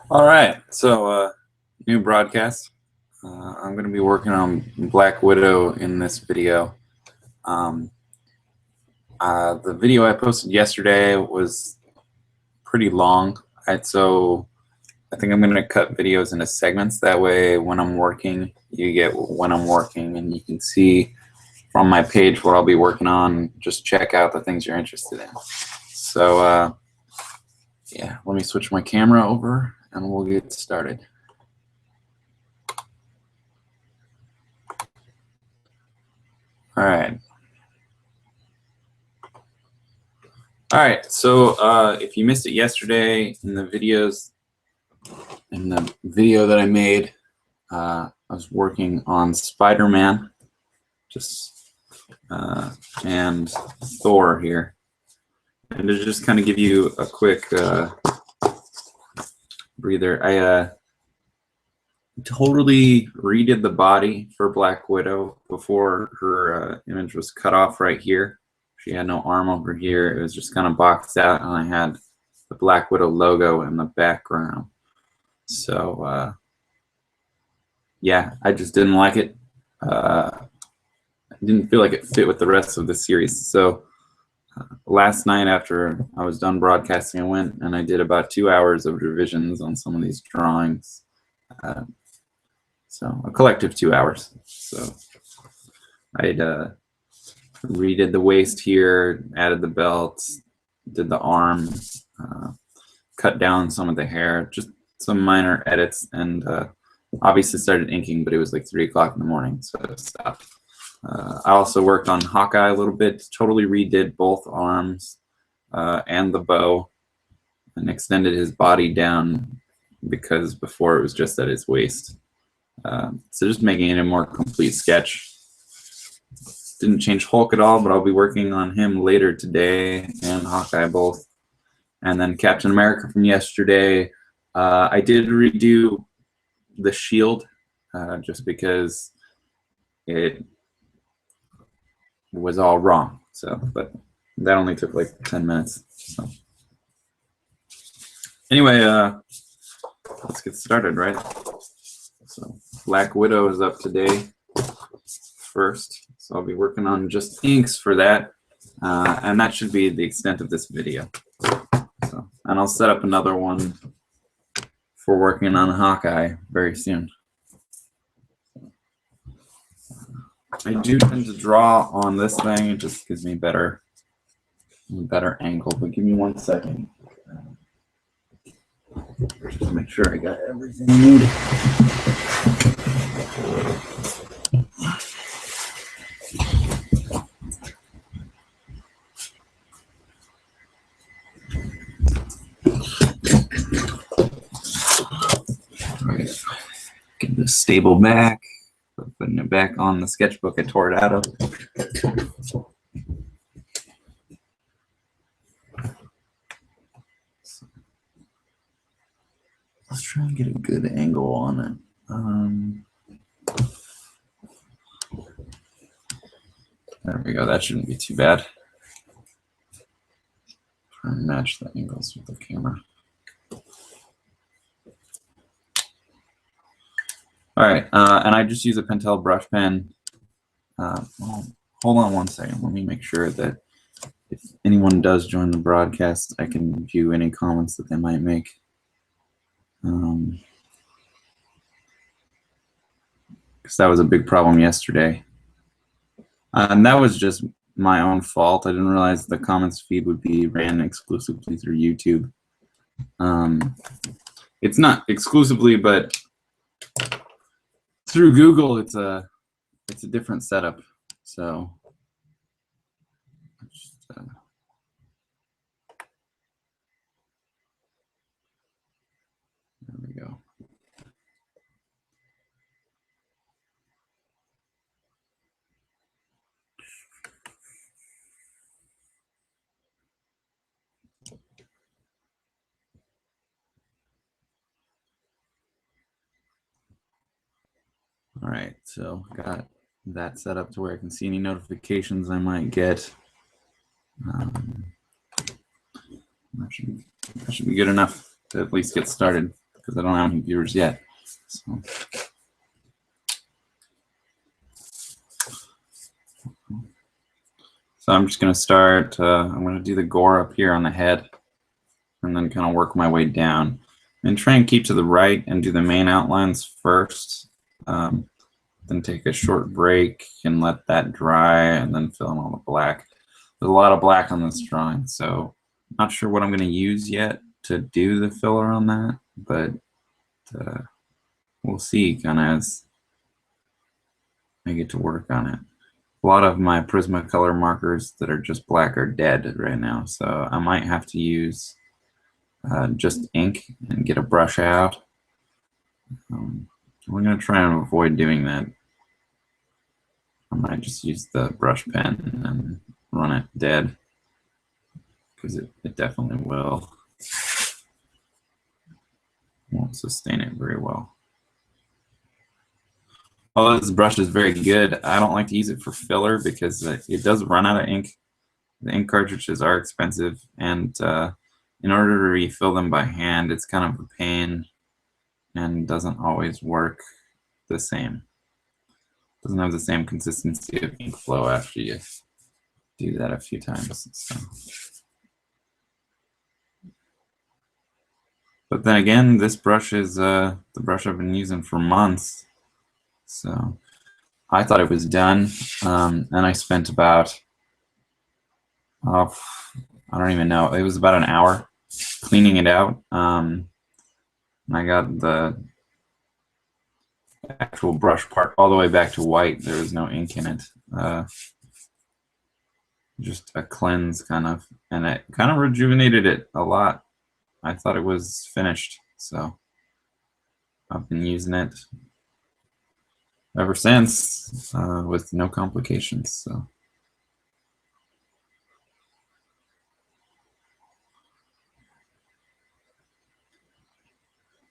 All right, so new broadcast. I'm going to be working on Black Widow in this video. Um, the video I posted yesterday was pretty long, so I think I'm going to cut videos into segments. That way, when I'm working, you get when I'm working, and you can see from my page what I'll be working on. Just check out the things you're interested in. So, yeah, let me switch my camera over, and we'll get started. All right. All right, so if you missed it yesterday in the video that I made, I was working on Spider-Man, and Thor here, and to just kind of give you a quick breather, I totally redid the body for Black Widow before her image was cut off right here. She had no arm over here. It was just kind of boxed out, and I had the Black Widow logo in the background. So, yeah, I just didn't like it. I didn't feel like it fit with the rest of the series. So last night after I was done broadcasting, I went and I did about 2 hours of revisions on some of these drawings. So a collective 2 hours. So I'd redid the waist here, added the belts, did the arm, cut down some of the hair, just some minor edits, and obviously started inking, but it was like 3 o'clock in the morning, so I stopped. I also worked on Hawkeye a little bit, totally redid both arms and the bow, and extended his body down because before it was just at his waist. So just making it a more complete sketch. Didn't change Hulk at all, but I'll be working on him later today, and Hawkeye both. And then Captain America from yesterday, I did redo the shield just because it was all wrong. So, but that only took like 10 minutes. So, anyway, let's get started, right? So, Black Widow is up today first. So I'll be working on just inks for that, and that should be the extent of this video. So, and I'll set up another one for working on Hawkeye very soon. I do tend to draw on this thing. It just gives me a better angle. But give me 1 second. Just to make sure I got everything needed. Get this stable back. Putting it back on the sketchbook I tore it out of. Let's try and get a good angle on it. There we go. That shouldn't be too bad. Try and match the angles with the camera. All right, and I just use a Pentel brush pen. Well, hold on 1 second. Let me make sure that if anyone does join the broadcast, I can view any comments that they might make. Because that was a big problem yesterday. And that was just my own fault. I didn't realize the comments feed would be ran exclusively through YouTube. It's not exclusively, but through Google, it's a different setup. So there we go. All right, so got that set up to where I can see any notifications I might get. That should be good enough to at least get started. because I don't have any viewers yet. So I'm just going to start, I'm going to do the gore up here on the head and then kind of work my way down. And try and keep to the right and do the main outlines first. Then take a short break and let that dry and then fill in all the black. There's a lot of black on this drawing, so I'm not sure what I'm going to use yet to do the filler on that, but we'll see kind of as I get to work on it. A lot of my Prismacolor markers that are just black are dead right now, so I might have to use just ink and get a brush out. We're going to try and avoid doing that. I might just use the brush pen and run it dead, because it definitely won't sustain it very well. Although this brush is very good, I don't like to use it for filler because it does run out of ink. The ink cartridges are expensive, and in order to refill them by hand, it's kind of a pain and doesn't always work the same. Doesn't have the same consistency of ink flow after you do that a few times. So. But then again, this brush is the brush I've been using for months. So I thought it was done, and I spent about, I don't even know, it was about an hour cleaning it out. And I got the actual brush part all the way back to white. There was no ink in it. Just a cleanse kind of, and it kind of rejuvenated it a lot. I thought it was finished, so I've been using it ever since with no complications. So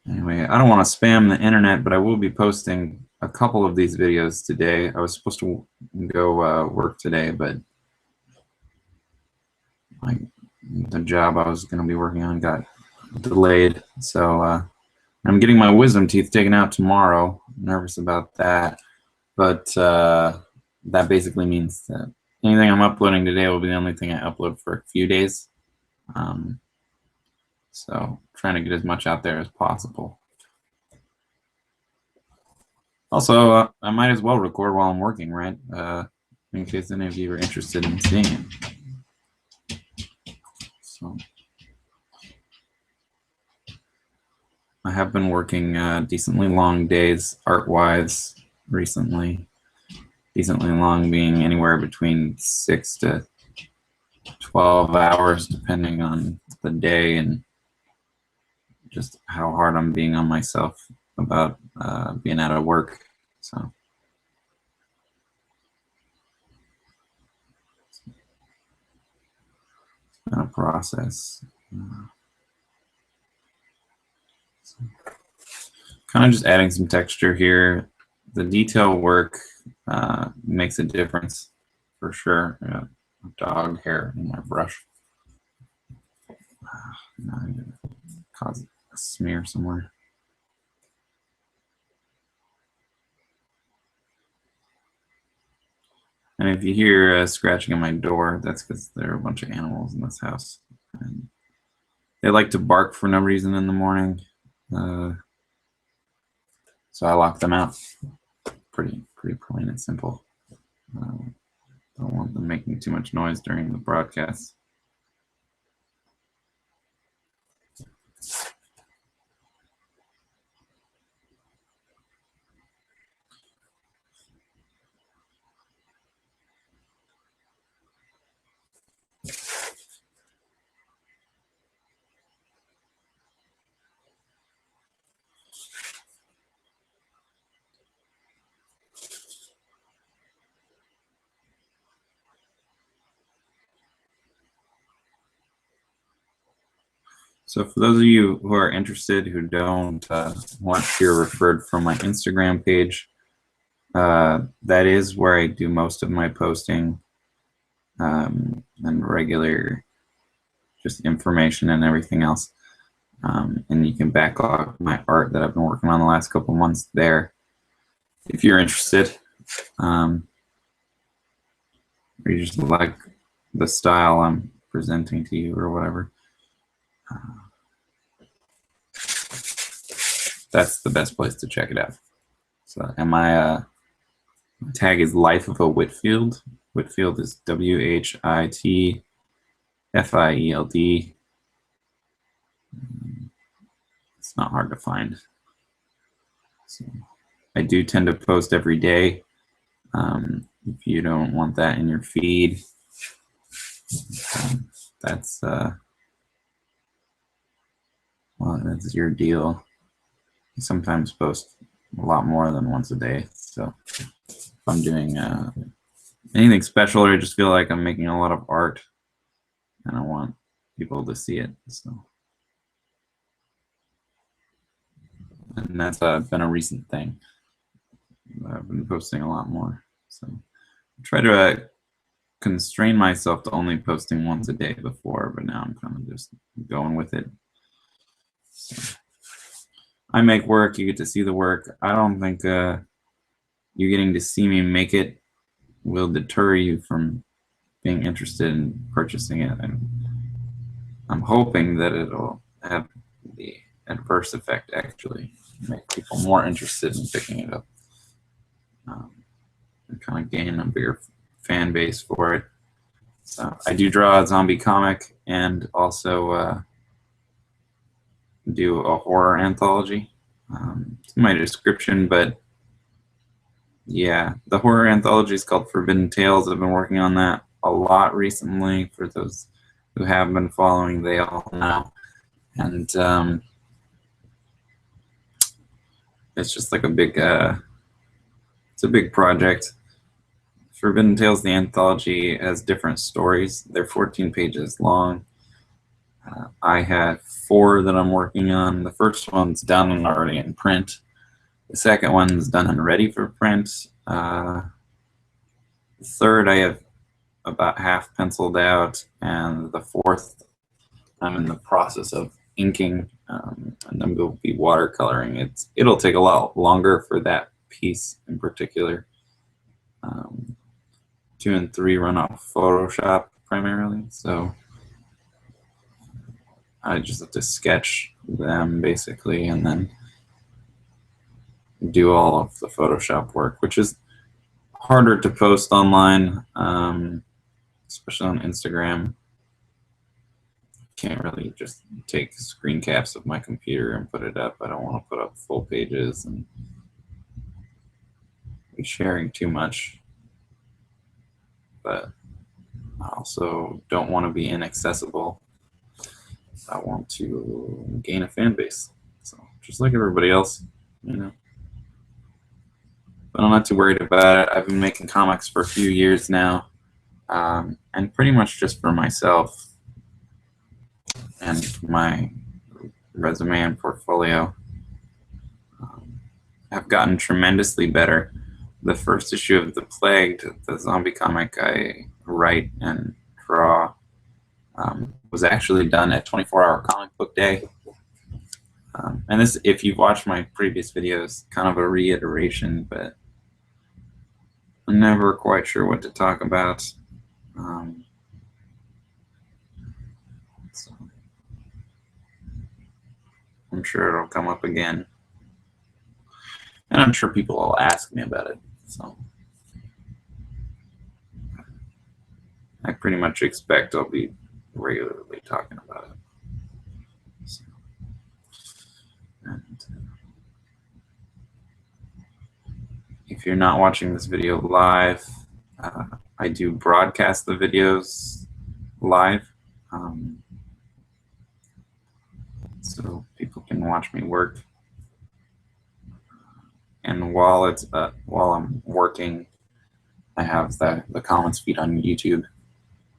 anyway, I don't want to spam the internet, but I will be posting a couple of these videos today. I was supposed to go work today, but the job I was going to be working on got delayed. So I'm getting my wisdom teeth taken out tomorrow. I'm nervous about that. But that basically means that anything I'm uploading today will be the only thing I upload for a few days. So trying to get as much out there as possible. Also, I might as well record while I'm working, right? In case any of you are interested in seeing it. So I have been working decently long days art-wise recently. Decently long being anywhere between 6 to 12 hours, depending on the day and just how hard I'm being on myself about being out of work. So it's been a process. So kind of just adding some texture here. The detail work makes a difference for sure. Dog hair in my brush. Now I'm gonna cause a smear somewhere. And if you hear scratching on my door, that's because there are a bunch of animals in this house. And they like to bark for no reason in the morning. So I lock them out. Pretty plain and simple. Don't want them making too much noise during the broadcast. So for those of you who are interested, who don't want to hear referred from my Instagram page, that is where I do most of my posting and regular just information and everything else. And you can backlog my art that I've been working on the last couple months there if you're interested. Or you just like the style I'm presenting to you or whatever. That's the best place to check it out. So, and my tag is Life of a Whitfield. Whitfield is WHITFIELD. It's not hard to find. So I do tend to post every day. If you don't want that in your feed, that's well, that's your deal. I sometimes post a lot more than once a day. So if I'm doing anything special, or I just feel like I'm making a lot of art and I want people to see it. So, and that's been a recent thing. I've been posting a lot more. So I try to constrain myself to only posting once a day before, but now I'm kind of just going with it. So I make work, you get to see the work. I don't think you getting to see me make it will deter you from being interested in purchasing it. And I'm hoping that it'll have the adverse effect, actually make people more interested in picking it up, and kind of gain a bigger fan base for it. So I do draw a zombie comic and also do a horror anthology. It's in my description, but yeah, the horror anthology is called Forbidden Tales. I've been working on that a lot recently. For those who have been following, they all know. And it's just like a big, it's a big project. Forbidden Tales, the anthology, has different stories. They're 14 pages long. I have 4 that I'm working on. The first one's done and already in print. The second one's done and ready for print. The third I have about half penciled out, and the fourth I'm in the process of inking, and then we'll be watercoloring. It'll take a lot longer for that piece in particular. 2 and 3 run off Photoshop primarily, so I just have to sketch them basically and then do all of the Photoshop work, which is harder to post online, especially on Instagram. Can't really just take screen caps of my computer and put it up. I don't want to put up full pages and be sharing too much, but I also don't want to be inaccessible. I want to gain a fan base, so just like everybody else, you know. But I'm not too worried about it. I've been making comics for a few years now, and pretty much just for myself and my resume and portfolio. Have gotten tremendously better. The first issue of The Plagued, the zombie comic I write and draw, was actually done at 24-hour comic book day. And this, if you've watched my previous videos, kind of a reiteration, but I'm never quite sure what to talk about. So I'm sure it'll come up again. And I'm sure people will ask me about it. So I pretty much expect I'll be regularly talking about it. So, and if you're not watching this video live, I do broadcast the videos live, so people can watch me work. And while I'm working, I have the comments feed on YouTube,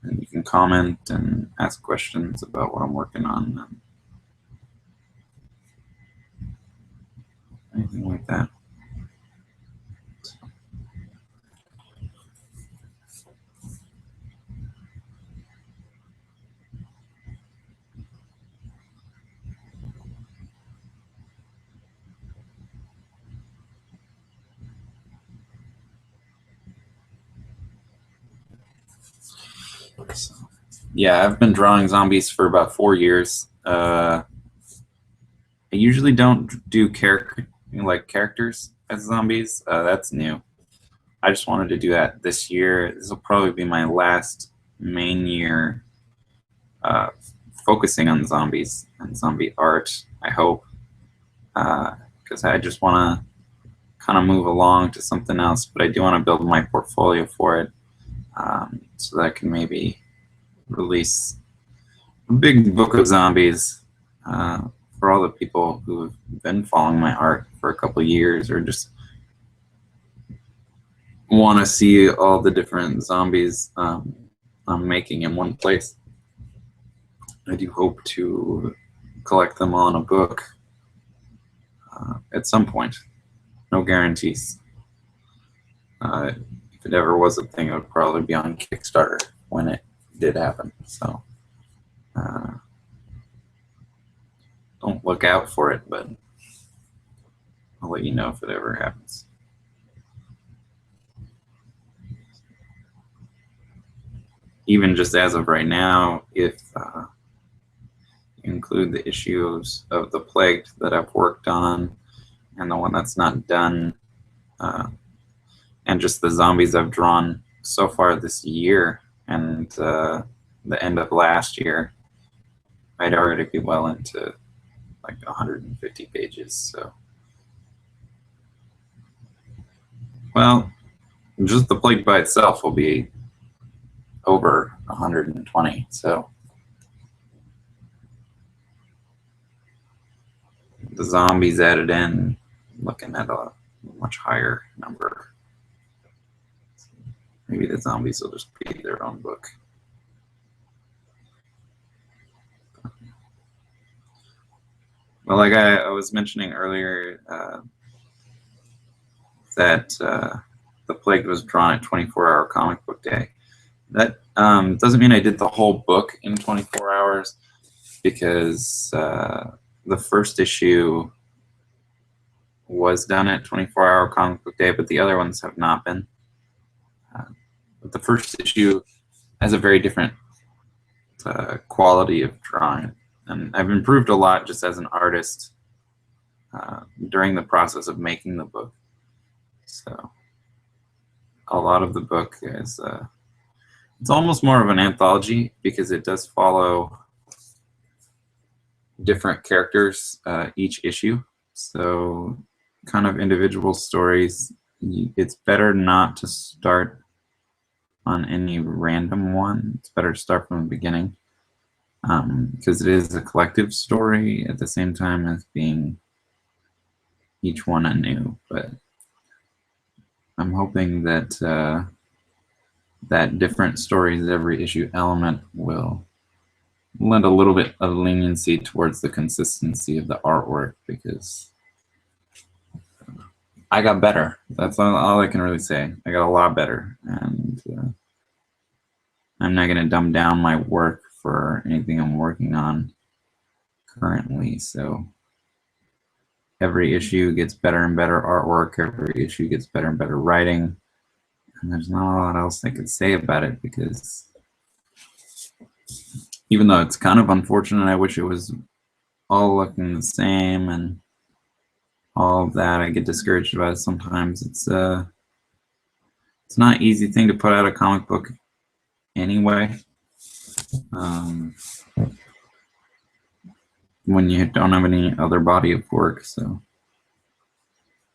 and you can comment and ask questions about what I'm working on, and anything like that. So, yeah, I've been drawing zombies for about 4 years. I usually don't do characters as zombies. That's new. I just wanted to do that this year. This will probably be my last main year uh, focusing on zombies and zombie art, I hope, because I just want to kind of move along to something else, but I do want to build my portfolio for it, so that I can maybe release a big book of zombies for all the people who have been following my art for a couple of years, or just want to see all the different zombies I'm making in one place. I do hope to collect them all in a book at some point. No guarantees. If it ever was a thing, it would probably be on Kickstarter when it did happen. So don't look out for it, but I'll let you know if it ever happens. Even just as of right now, if you include the issues of The Plagued that I've worked on and the one that's not done, and just the zombies I've drawn so far this year and the end of last year, I'd already be well into like 150 pages. So, well, just The Plague by itself will be over 120. So the zombies added in, looking at a much higher number. Maybe the zombies will just be their own book. Well, like I was mentioning earlier, that The Plague was drawn at 24-hour comic book day. That doesn't mean I did the whole book in 24 hours, because the first issue was done at 24-hour comic book day, but the other ones have not been. But the first issue has a very different quality of drawing, and I've improved a lot just as an artist during the process of making the book. So a lot of the book is it's almost more of an anthology, because it does follow different characters each issue. So kind of individual stories. It's better not to start on any random one. It's better to start from the beginning, because it is a collective story at the same time as being each one anew. But I'm hoping that that different stories every issue element will lend a little bit of leniency towards the consistency of the artwork, because I got better. That's all I can really say. I got a lot better, and I'm not going to dumb down my work for anything I'm working on currently. So every issue gets better and better artwork. Every issue gets better and better writing. And there's not a lot else I could say about it, because even though it's kind of unfortunate, I wish it was all looking the same and all of that, I get discouraged about it sometimes. It's not an easy thing to put out a comic book anyway, when you don't have any other body of work. So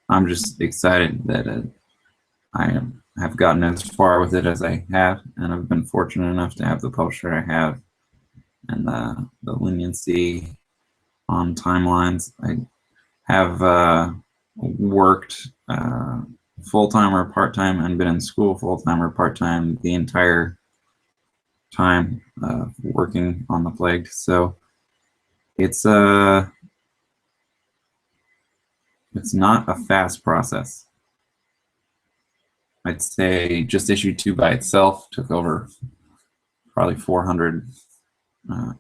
I'm just excited that I have gotten as far with it as I have, and I've been fortunate enough to have the publisher I have, and the leniency on timelines. I have worked full-time or part-time, and been in school full-time or part-time the entire time working on The Plague. So it's not a fast process. I'd say just issue 2 by itself took over probably 400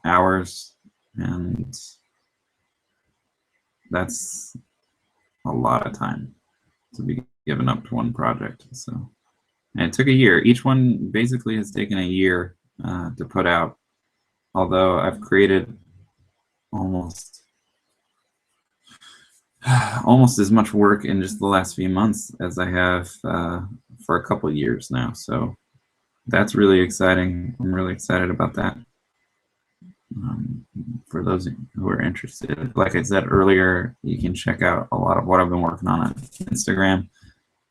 hours, and that's a lot of time to be given up to one project. So, and it took a year. Each one basically has taken a year to put out. Although I've created almost as much work in just the last few months as I have for a couple years now. So that's really exciting. I'm really excited about that. For those who are interested, like I said earlier, you can check out a lot of what I've been working on Instagram.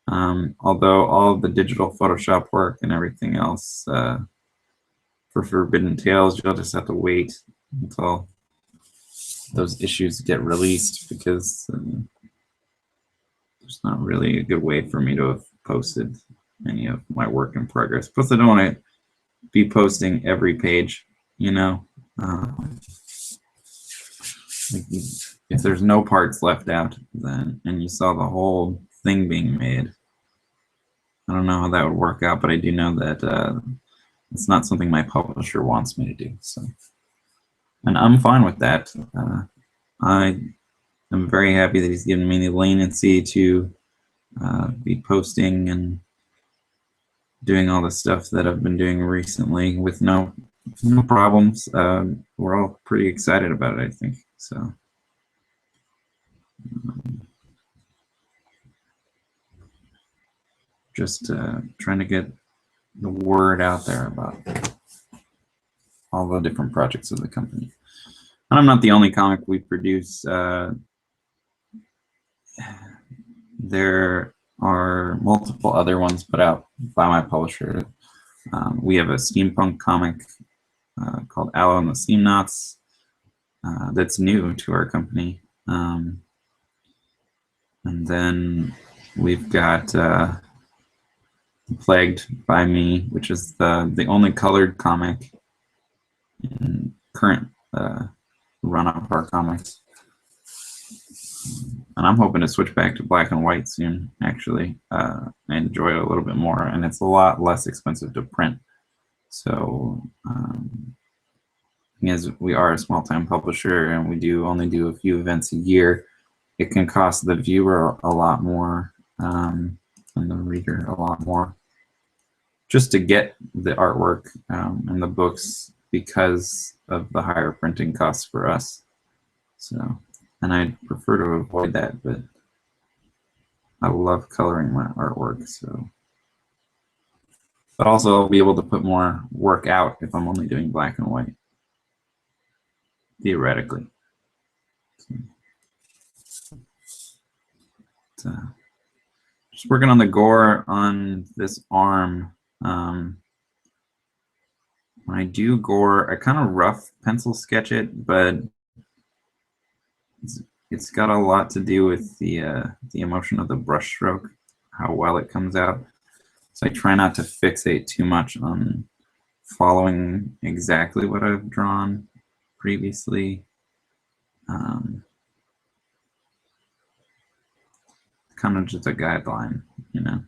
Although all of the digital Photoshop work and everything else for Forbidden Tales, you'll just have to wait until those issues get released, because there's not really a good way for me to have posted any of my work in progress. Plus, I don't want to be posting every page, you know. If there's no parts left out, then and you saw the whole thing being made, I don't know how that would work out, but I do know that it's not something my publisher wants me to do. So, and I'm fine with that. I am very happy that he's given me the leniency to be posting and doing all the stuff that I've been doing recently with no problems. We're all pretty excited about it, I think. So. Just trying to get the word out there about all the different projects of the company. And I'm not the only comic we produce. There are multiple other ones put out by my publisher. We have a steampunk comic called Aloe and the Seam Knots that's new to our company. And then we've got Plagued by Me, which is the only colored comic in current run of our comics. And I'm hoping to switch back to black and white soon, actually. I enjoy it a little bit more, and it's a lot less expensive to print. So, as we are a small-time publisher and we only do a few events a year, it can cost the viewer a lot more and the reader a lot more just to get the artwork and the books because of the higher printing costs for us. So, and I'd prefer to avoid that, but I love coloring my artwork. So, but also I'll be able to put more work out if I'm only doing black and white, theoretically. So, just working on the gore on this arm. When I do gore, I kind of rough pencil sketch it, but it's got a lot to do with the emotion of the brush stroke, how well it comes out. So I try not to fixate too much on following exactly what I've drawn previously. Kind of just a guideline, you know.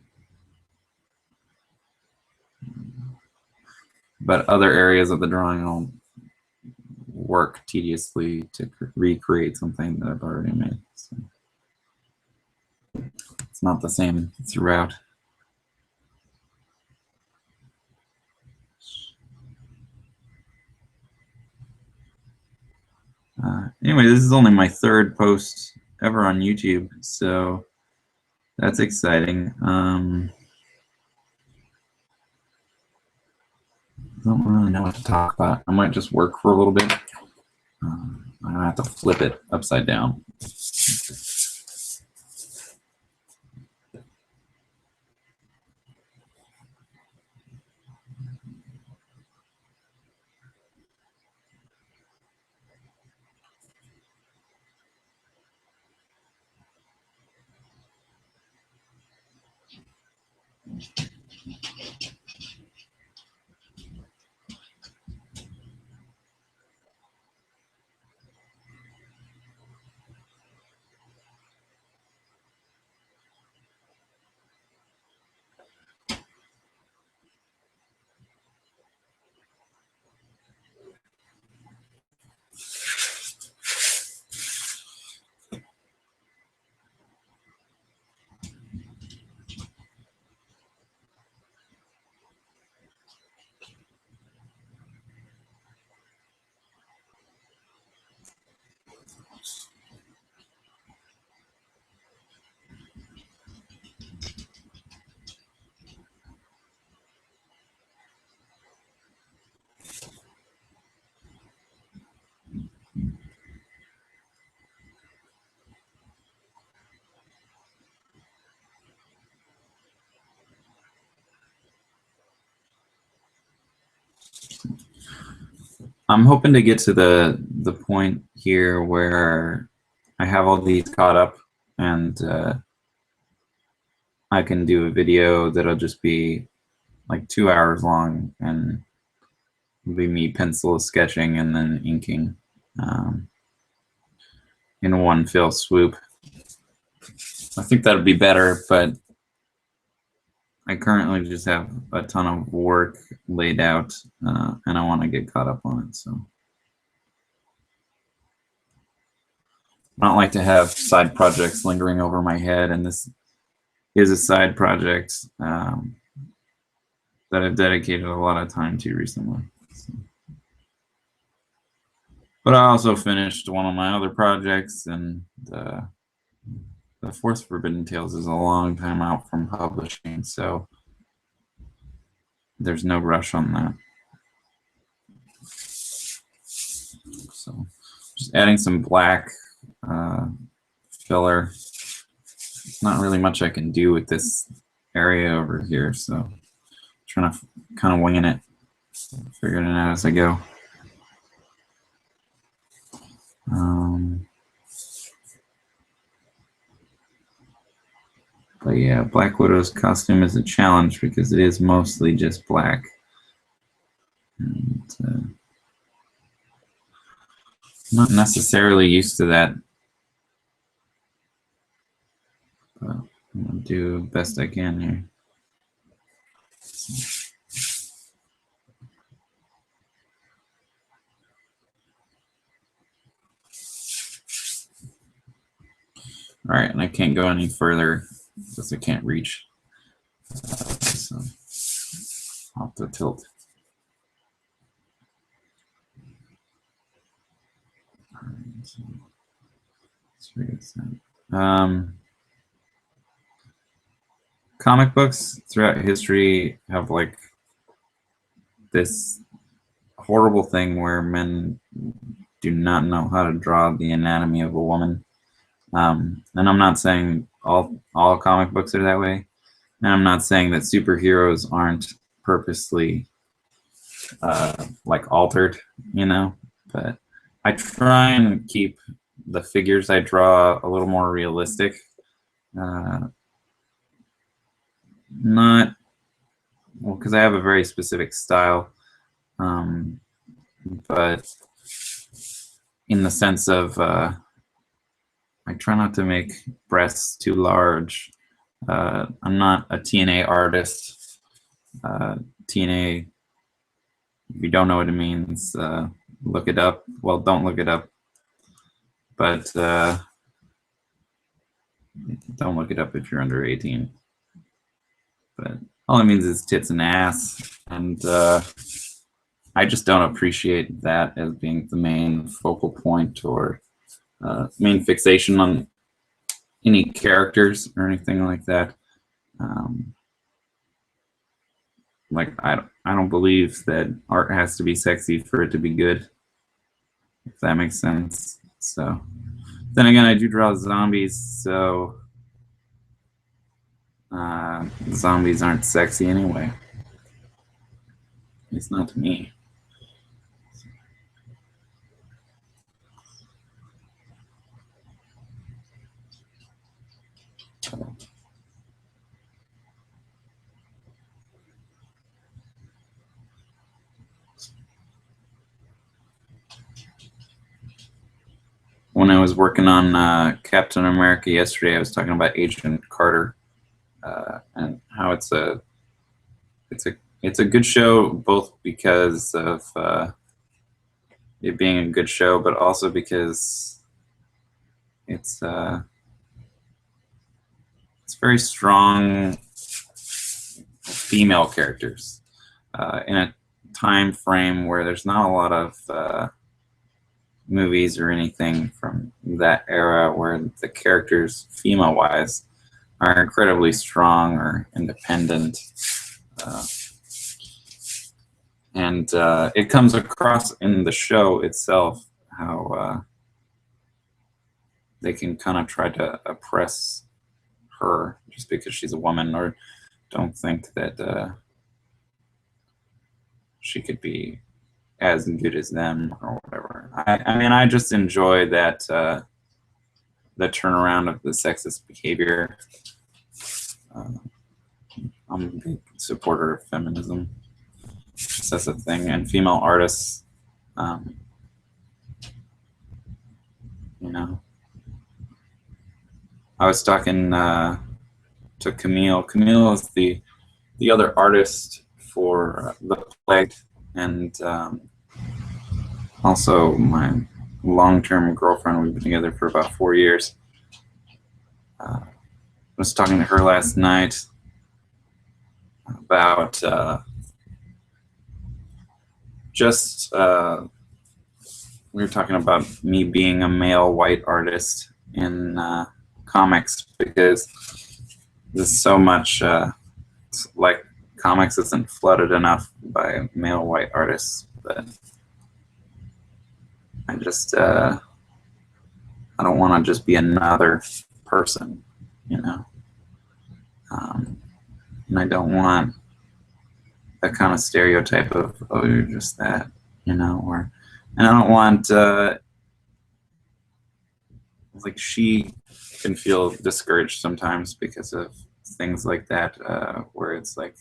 But other areas of the drawing I'll work tediously to recreate something that I've already made. So it's not the same throughout. Anyway, this is only my third post ever on YouTube, so that's exciting. I don't really know what to talk about. I might just work for a little bit. I don't have to flip it upside down. I'm hoping to get to the point here where I have all these caught up, and I can do a video that'll just be like 2 hours long, and it'll be me pencil sketching and then inking in one fell swoop. I think that'll be better, but I currently just have a ton of work laid out, and I want to get caught up on it. So I don't like to have side projects lingering over my head, and this is a side project that I've dedicated a lot of time to recently. So. But I also finished one of my other projects, and the fourth Forbidden Tales is a long time out from publishing, so there's no rush on that. So just adding some black filler. Not really much I can do with this area over here, so trying to kind of winging it, figuring it out as I go. But yeah, Black Widow's costume is a challenge because it is mostly just black. And not necessarily used to that, but I'm gonna do the best I can here. All right, and I can't go any further because I can't reach. So I'll have to tilt. All right, so let's figure this out. Comic books throughout history have like this horrible thing where men do not know how to draw the anatomy of a woman. And I'm not saying all comic books are that way. And I'm not saying that superheroes aren't purposely like altered, you know, but I try and keep the figures I draw a little more realistic. Not well, because I have a very specific style, but in the sense of I try not to make breasts too large. I'm not a TNA artist. TNA, if you don't know what it means, look it up. Well, don't look it up, but don't look it up if you're under 18. But all it means is tits and ass, and I just don't appreciate that as being the main focal point or main fixation on any characters or anything like that. Like I don't believe that art has to be sexy for it to be good, if that makes sense. So then again, I do draw zombies, so zombies aren't sexy anyway. It's not to me. When I was working on Captain America yesterday, I was talking about Agent Carter and how it's a good show, both because of it being a good show, but also because it's very strong female characters in a time frame where there's not a lot of movies or anything from that era where the characters, female-wise, are incredibly strong or independent. And it comes across in the show itself how they can kind of try to oppress her just because she's a woman, or don't think that she could be as good as them or whatever. I mean, I just enjoy that the turnaround of the sexist behavior. I'm a big supporter of feminism. That's a thing, and female artists. You know, I was talking to Camille. Camille is the other artist for The Plague, and also my long-term girlfriend. We've been together for about 4 years. I was talking to her last night about we were talking about me being a male white artist in comics, because there's so much like comics isn't flooded enough by male white artists, but I just I don't want to just be another person, you know, and I don't want that kind of stereotype of, oh, you're just that, you know, and I don't want like, she can feel discouraged sometimes because of things like that, where it's like,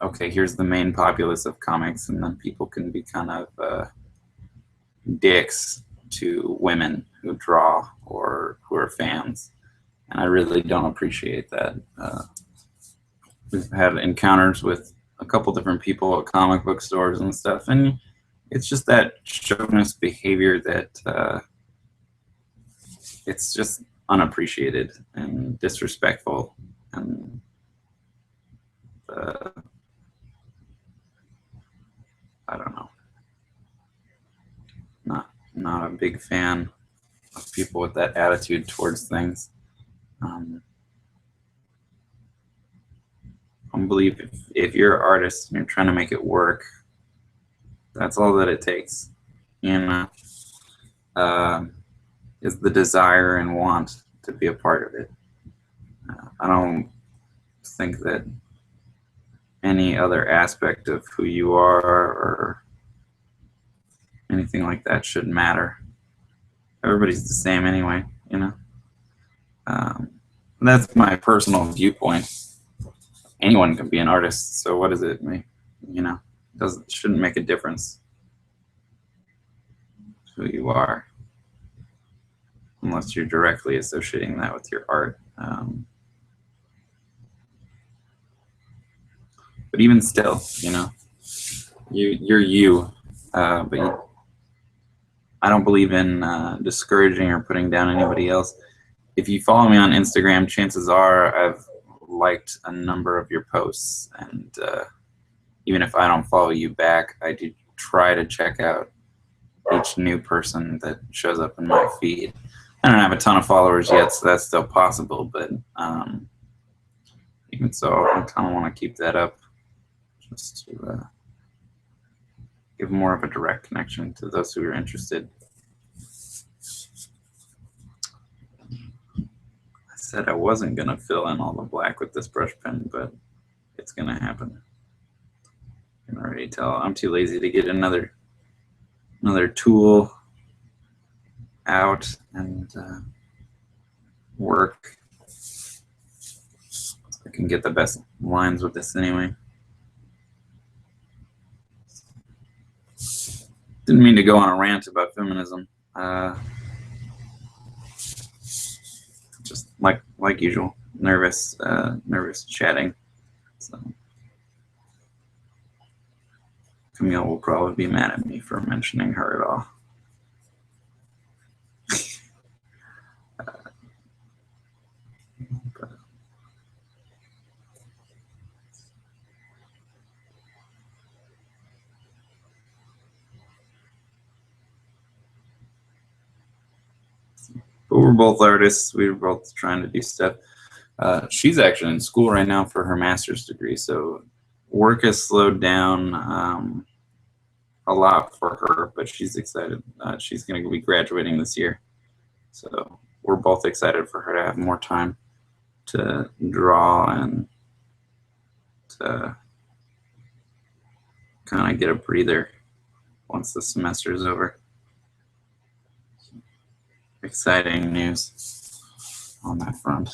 okay, here's the main populace of comics, and then people can be kind of dicks to women who draw or who are fans, and I really don't appreciate that. We've had encounters with a couple different people at comic book stores and stuff, and it's just that chauvinist behavior that it's just unappreciated and disrespectful, and I don't know. Not a big fan of people with that attitude towards things. I believe if you're an artist and you're trying to make it work, that's all that it takes, you know, is the desire and want to be a part of it. I don't think that any other aspect of who you are or anything like that should matter. Everybody's the same anyway, you know. That's my personal viewpoint. Anyone can be an artist, so what does it mean? You know, shouldn't make a difference who you are, unless you're directly associating that with your art. But even still, you know, you're you. But I don't believe in discouraging or putting down anybody else. If you follow me on Instagram, chances are I've liked a number of your posts, and even if I don't follow you back, I do try to check out each new person that shows up in my feed. I don't have a ton of followers yet, so that's still possible, but even so, I kind of want to keep that up, just to give more of a direct connection to those who are interested. I said I wasn't going to fill in all the black with this brush pen, but it's going to happen. I can already tell. I'm too lazy to get another tool out and work. I can get the best lines with this anyway. Didn't mean to go on a rant about feminism. Just like usual, nervous chatting. So Camille will probably be mad at me for mentioning her at all. But we're both artists. We were both trying to do stuff. She's actually in school right now for her master's degree, so work has slowed down a lot for her, but she's excited. She's going to be graduating this year, so we're both excited for her to have more time to draw and to kind of get a breather once the semester is over. Exciting news on that front.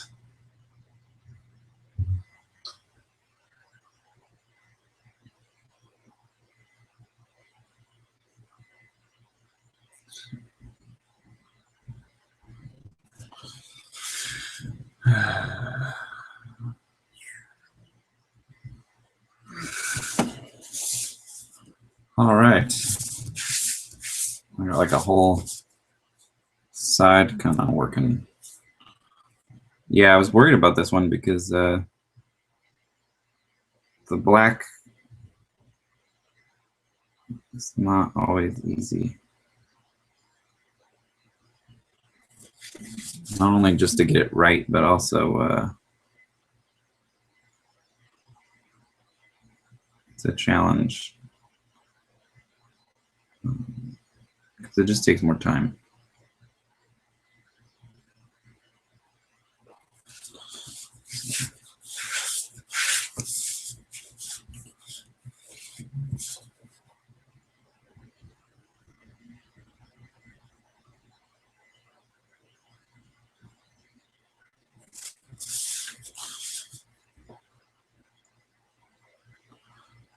All right. I got like a whole side kind of working. Yeah, I was worried about this one because the black is not always easy. Not only just to get it right, but also it's a challenge because it just takes more time.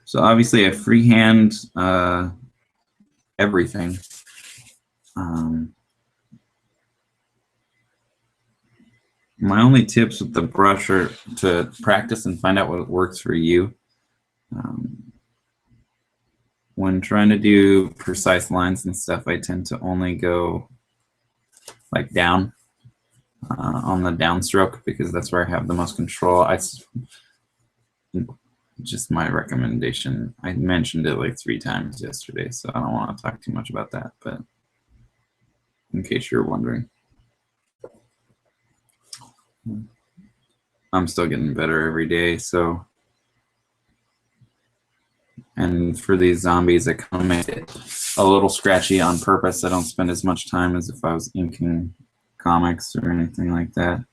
So obviously I freehand everything. My only tips with the brush are to practice and find out what works for you. When trying to do precise lines and stuff, I tend to only go like down on the downstroke because that's where I have the most control. Just my recommendation. I mentioned it like 3 times yesterday, so I don't want to talk too much about that, but in case you're wondering. I'm still getting better every day, so. And for these zombies, I kind of make it a little scratchy on purpose. I don't spend as much time as if I was inking comics or anything like that.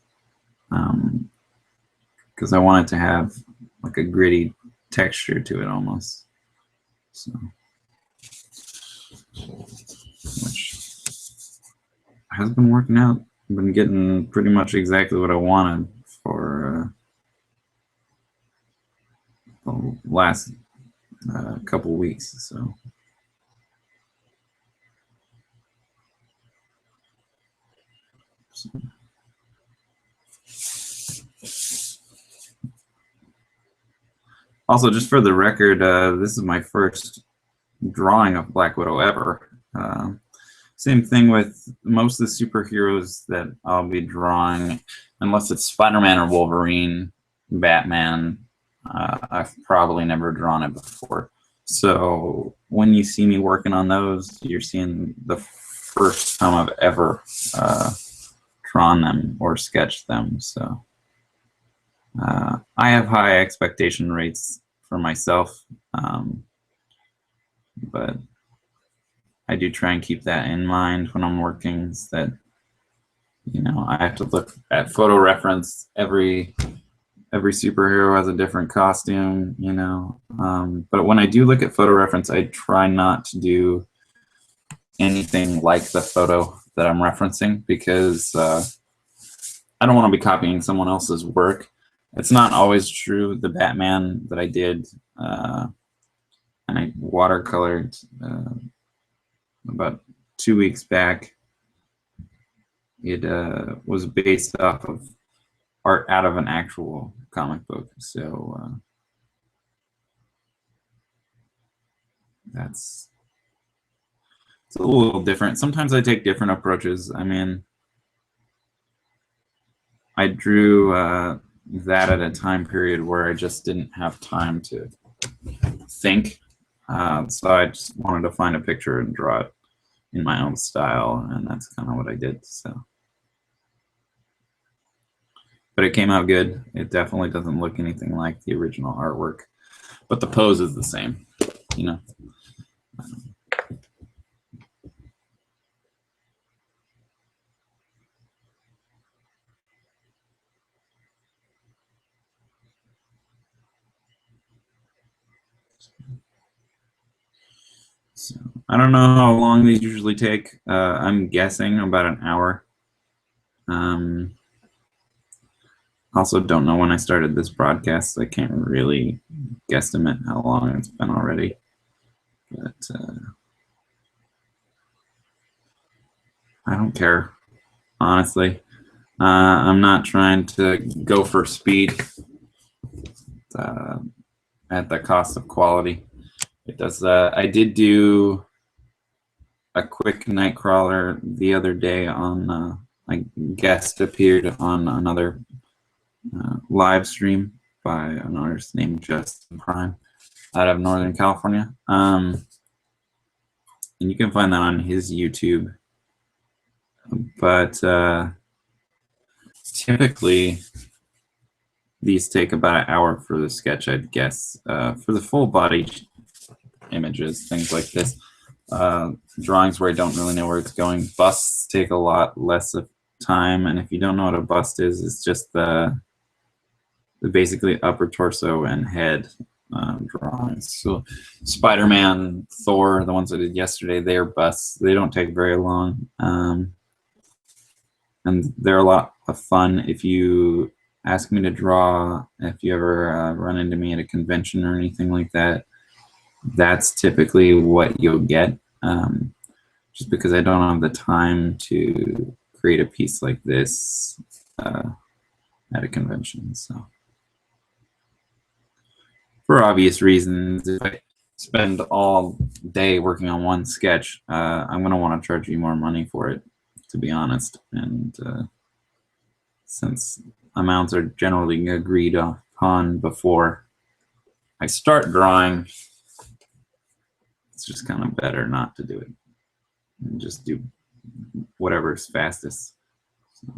Because I want it to have like a gritty texture to it almost. So, which has been working out. I've been getting pretty much exactly what I wanted for the last couple weeks. So. Also, just for the record, this is my first drawing of Black Widow ever. Same thing with most of the superheroes that I'll be drawing, unless it's Spider-Man or Wolverine, Batman. I've probably never drawn it before. So when you see me working on those, you're seeing the first time I've ever drawn them or sketched them. So I have high expectation rates for myself, but I do try and keep that in mind when I'm working, is that, you know, I have to look at photo reference. Every superhero has a different costume, you know. But when I do look at photo reference, I try not to do anything like the photo that I'm referencing because I don't want to be copying someone else's work. It's not always true. The Batman that I did and I watercolored about 2 weeks back, it was based off of art out of an actual comic book. So it's a little different. Sometimes I take different approaches. I mean, I drew that at a time period where I just didn't have time to think. So I just wanted to find a picture and draw it in my own style, and that's kind of what I did. So, but it came out good. It definitely doesn't look anything like the original artwork, but the pose is the same, you know. So I don't know how long these usually take. I'm guessing about an hour. Also don't know when I started this broadcast, so I can't really guesstimate how long it's been already. But I don't care, honestly. I'm not trying to go for speed at the cost of quality. It does. I did do a quick night crawler the other day on. I guest appeared on another live stream by an artist named Justin Prime out of Northern California. And you can find that on his YouTube. But typically, these take about an hour for the sketch, I'd guess. For the full body images, things like this, drawings where I don't really know where it's going, busts take a lot less of time. And if you don't know what a bust is, it's just the basically upper torso and head drawings. So Spider-Man, Thor, the ones I did yesterday, they're busts. They don't take very long. And they're a lot of fun. If you ask me to draw, if you ever run into me at a convention or anything like that, that's typically what you'll get. Just because I don't have the time to create a piece like this at a convention. So for obvious reasons, if I spend all day working on one sketch, I'm going to want to charge you more money for it, to be honest. And since amounts are generally agreed upon before I start drawing, it's just kind of better not to do it and just do whatever's fastest. So.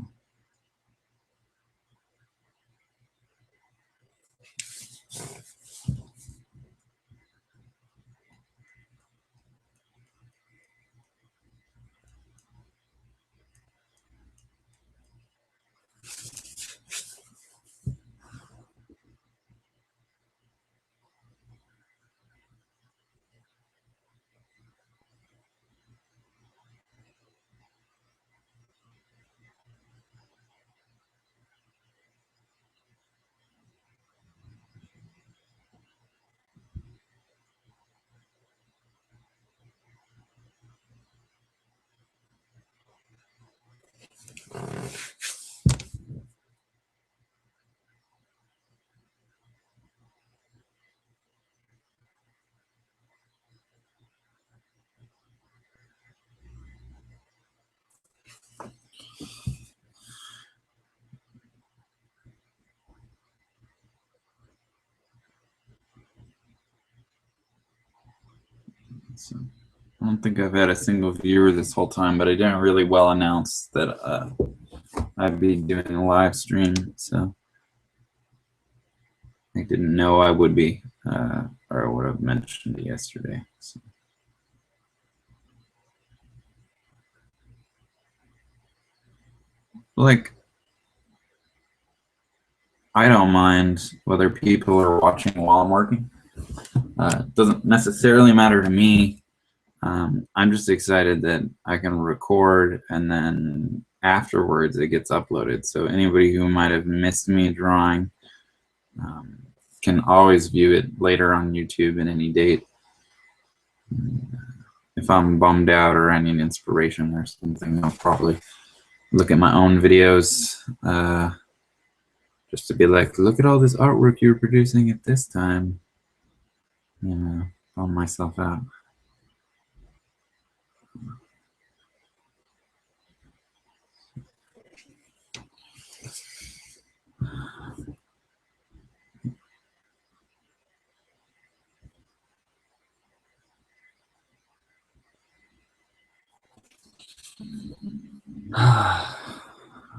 So I don't think I've had a single viewer this whole time, but I didn't really well announce that I'd be doing a live stream, so I didn't know I would be, or I would have mentioned it yesterday. So. Like, I don't mind whether people are watching while I'm working. It doesn't necessarily matter to me. I'm just excited that I can record and then afterwards it gets uploaded. So anybody who might have missed me drawing can always view it later on YouTube at any date. If I'm bummed out or I need inspiration or something, I'll probably look at my own videos just to be like, look at all this artwork you're producing at this time. You know, bum myself out.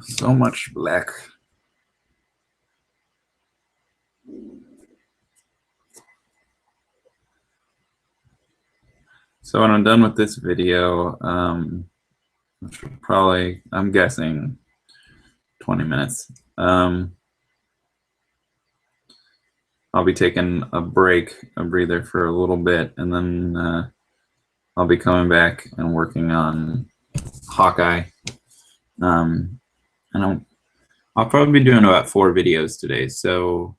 So much black. So when I'm done with this video, probably, I'm guessing 20 minutes. I'll be taking a break, a breather for a little bit, and then I'll be coming back and working on Hawkeye. And I'll probably be doing about 4 videos today, so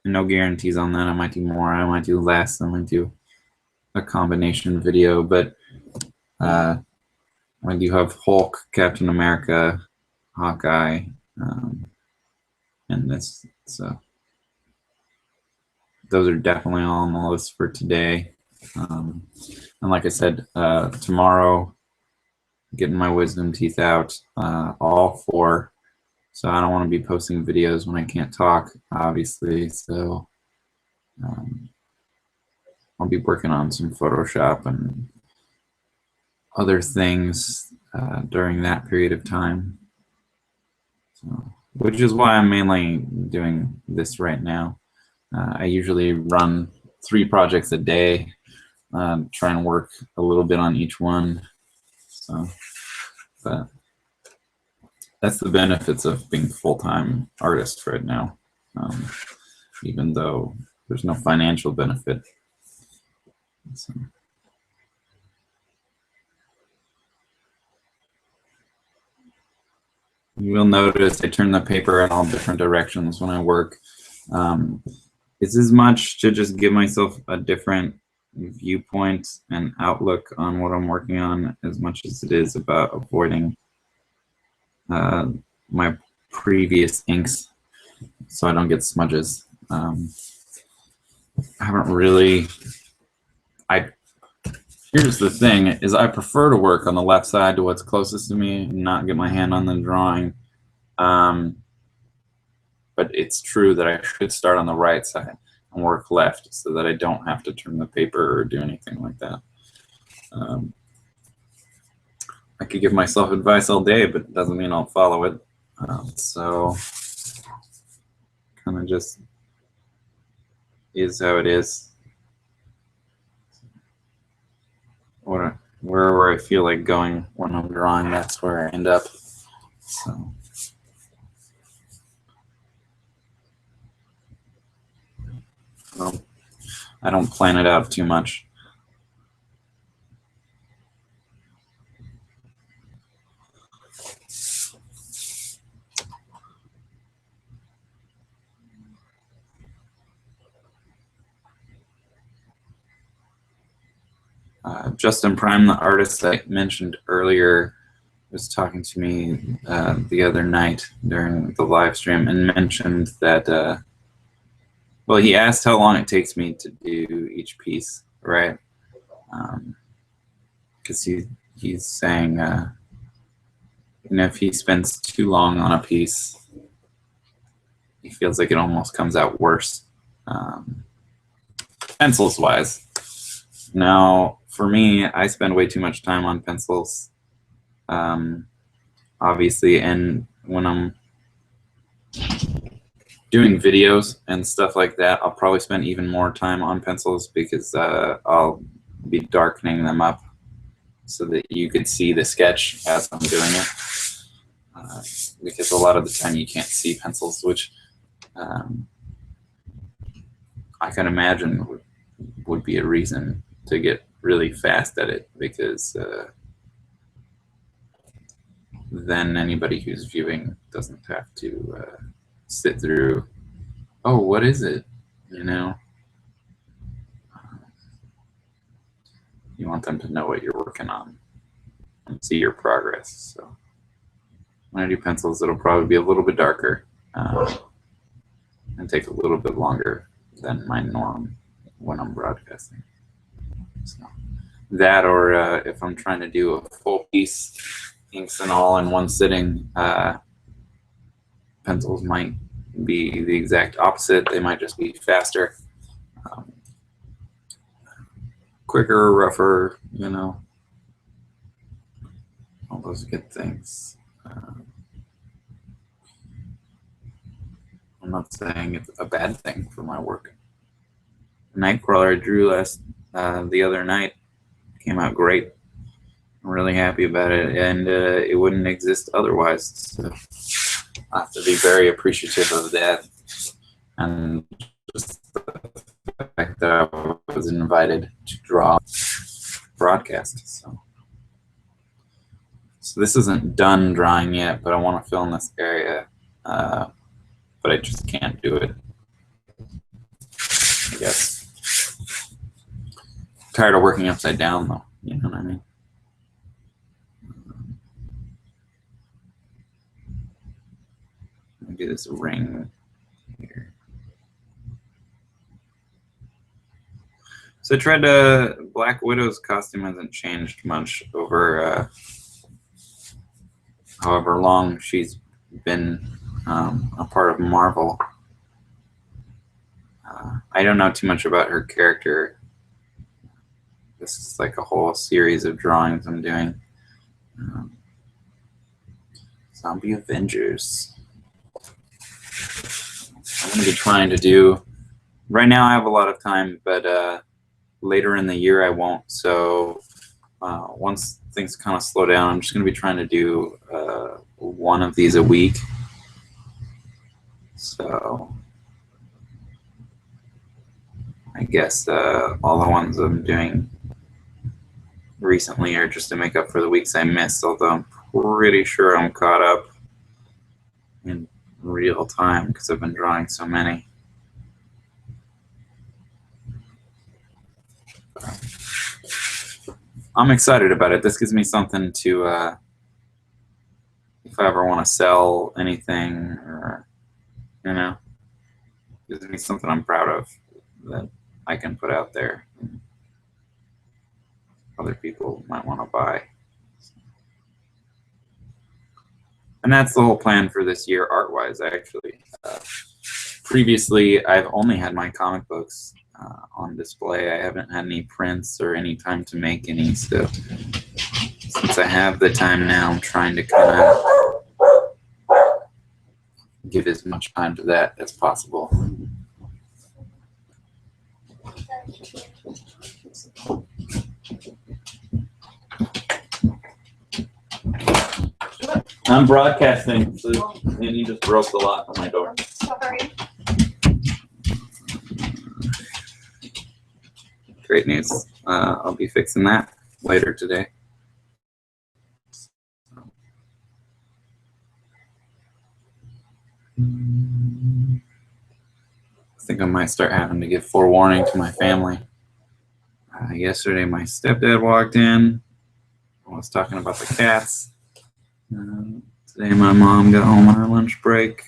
no guarantees on that. I might do more, I might do less, I might do a combination video, but I do have Hulk, Captain America, Hawkeye, and this, so those are definitely all on the list for today. And like I said, tomorrow, getting my wisdom teeth out, all 4. So I don't want to be posting videos when I can't talk, obviously. So I'll be working on some Photoshop and other things during that period of time. So, which is why I'm mainly doing this right now. I usually run 3 projects a day, try and work a little bit on each one. So, but that's the benefits of being a full-time artist right now, even though there's no financial benefit. So. You will notice I turn the paper in all different directions when I work. It's as much to just give myself a different viewpoint and outlook on what I'm working on as much as it is about avoiding my previous inks so I don't get smudges. I haven't really, here's the thing, is I prefer to work on the left side to what's closest to me and not get my hand on the drawing. But it's true that I should start on the right side and work left so that I don't have to turn the paper or do anything like that. I could give myself advice all day, but it doesn't mean I'll follow it. So kind of just is how it is. Wherever I feel like going when I'm drawing, that's where I end up. So. Well, I don't plan it out too much. Justin Prime, the artist I mentioned earlier, was talking to me the other night during the live stream and mentioned that, well, he asked how long it takes me to do each piece, right? Because he's saying, you know, if he spends too long on a piece, he feels like it almost comes out worse, pencils-wise. Now, for me, I spend way too much time on pencils, obviously, and when I'm doing videos and stuff like that, I'll probably spend even more time on pencils because I'll be darkening them up so that you could see the sketch as I'm doing it. Because a lot of the time you can't see pencils, which I can imagine would be a reason to get really fast at it, because then anybody who's viewing doesn't have to sit through, oh, what is it, you know? You want them to know what you're working on and see your progress. So when I do pencils, it'll probably be a little bit darker and take a little bit longer than my norm when I'm broadcasting. So that, or if I'm trying to do a full piece, inks and all in one sitting, pencils might be the exact opposite. They might just be faster, quicker, rougher, you know, all those good things. I'm not saying it's a bad thing for my work. Nightcrawler I drew the other night came out great. I'm really happy about it, and it wouldn't exist otherwise. So I have to be very appreciative of that, and just the fact that I was invited to draw broadcast. So this isn't done drawing yet, but I want to fill in this area, but I just can't do it. I guess. Tired of working upside down, though. You know what I mean? Do this ring here. So I tried to. Black Widow's costume hasn't changed much over however long she's been a part of Marvel. I don't know too much about her character. This is like a whole series of drawings I'm doing. Zombie Avengers. I'm going to be trying to do. Right now I have a lot of time, but later in the year I won't. So once things kind of slow down, I'm just going to be trying to do one of these a week. So I guess all the ones I'm doing recently are just to make up for the weeks I missed, although I'm pretty sure I'm caught up in real time because I've been drawing so many. I'm excited about it. This gives me something to, if I ever want to sell anything, or, you know, gives me something I'm proud of that I can put out there. Other people might want to buy. And that's the whole plan for this year, art-wise, actually. Previously, I've only had my comic books on display. I haven't had any prints or any time to make any, so since I have the time now, I'm trying to kind of give as much time to that as possible. I'm broadcasting, so, and you just broke the lock on my door. Sorry. Great news. I'll be fixing that later today. I think I might start having to give forewarning to my family. Yesterday, my stepdad walked in. I was talking about the cats. Today, my mom got home on her lunch break.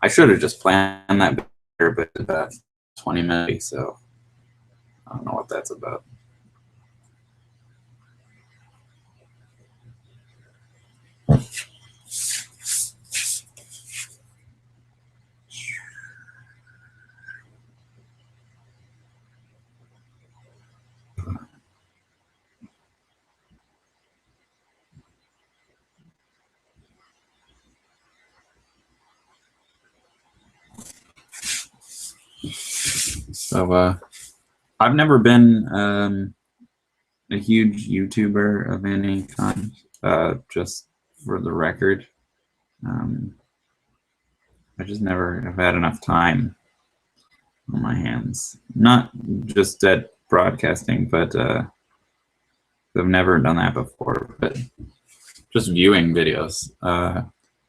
I should have just planned that better, but about 20 minutes, so I don't know what that's about. So I've never been a huge YouTuber of any kind, just for the record. I just never have had enough time on my hands. Not just at broadcasting, but I've never done that before, but just viewing videos.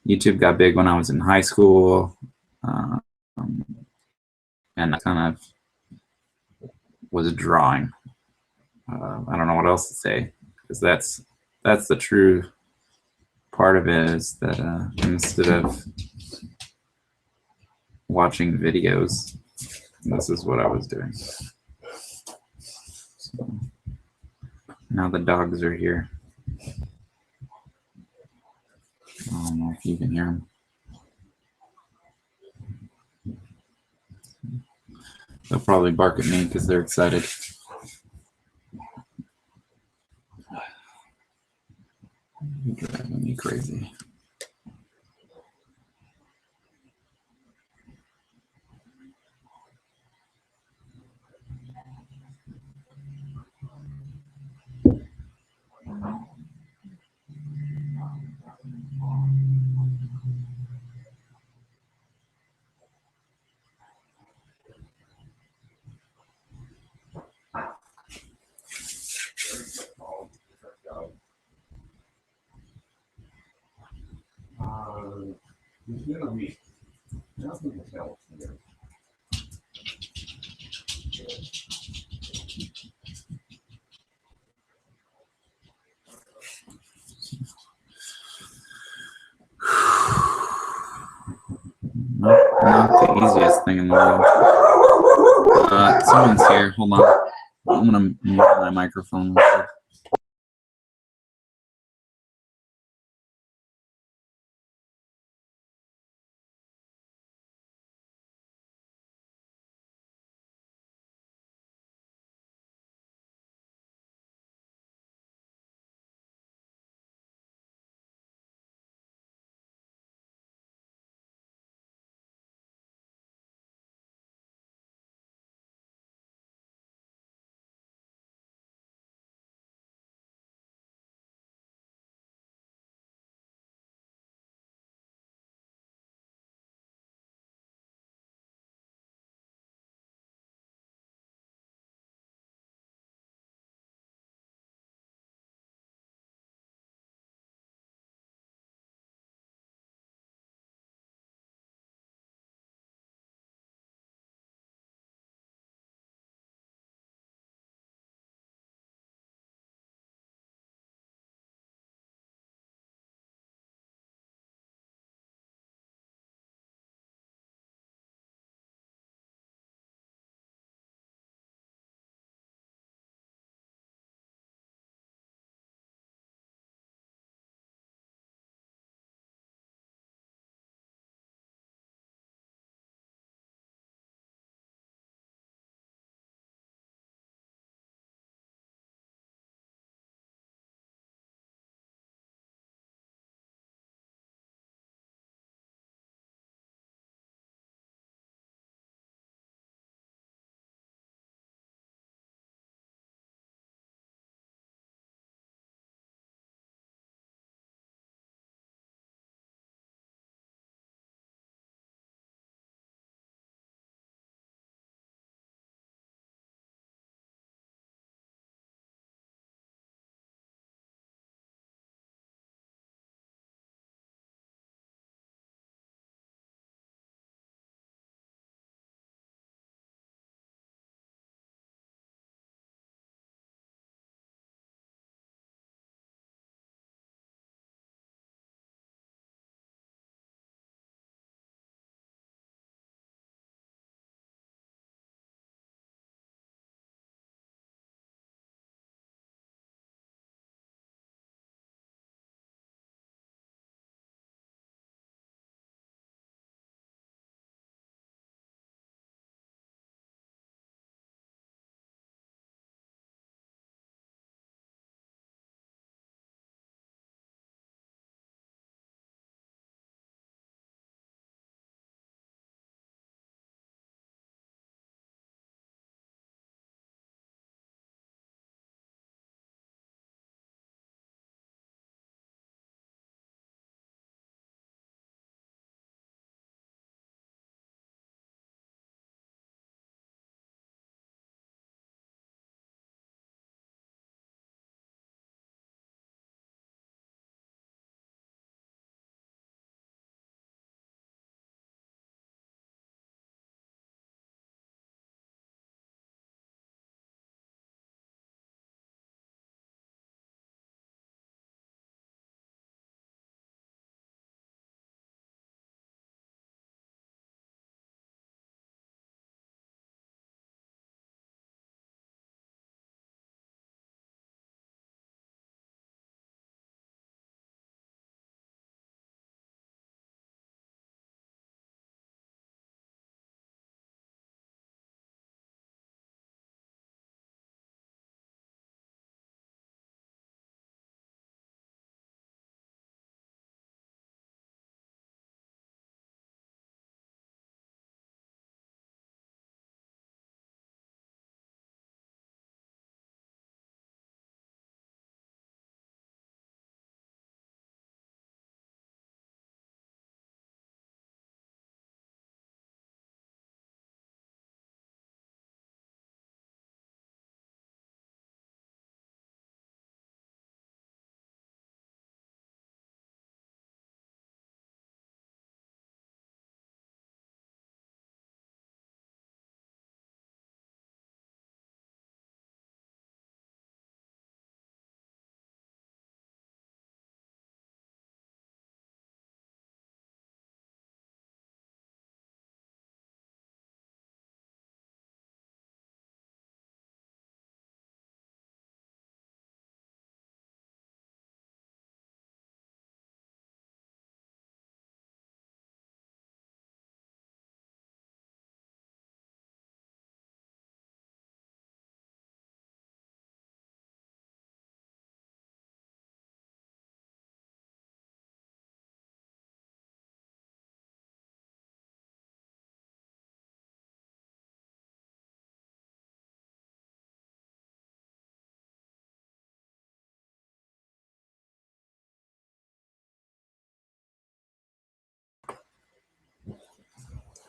YouTube got big when I was in high school, and I kind of was drawing. I don't know what else to say, because that's the true part of it, is that instead of watching videos, this is what I was doing. So now the dogs are here. I don't know if you can hear them. They'll probably bark at me because they're excited. You're driving me crazy. Not the easiest thing in the world. Someone's here. Hold on. I'm gonna mute my microphone.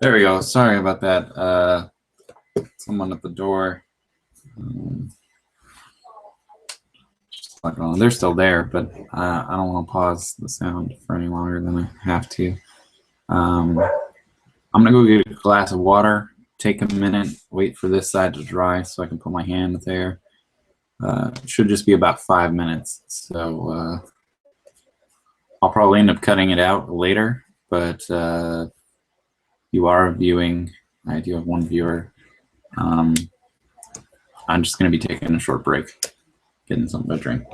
There we go. Sorry about that. Someone at the door. They're still there, but I don't want to pause the sound for any longer than I have to. I'm gonna go get a glass of water, take a minute, wait for this side to dry so I can put my hand there. It should just be about 5 minutes, so I'll probably end up cutting it out later, but you are viewing. I do have one viewer. I'm just going to be taking a short break, getting something to drink.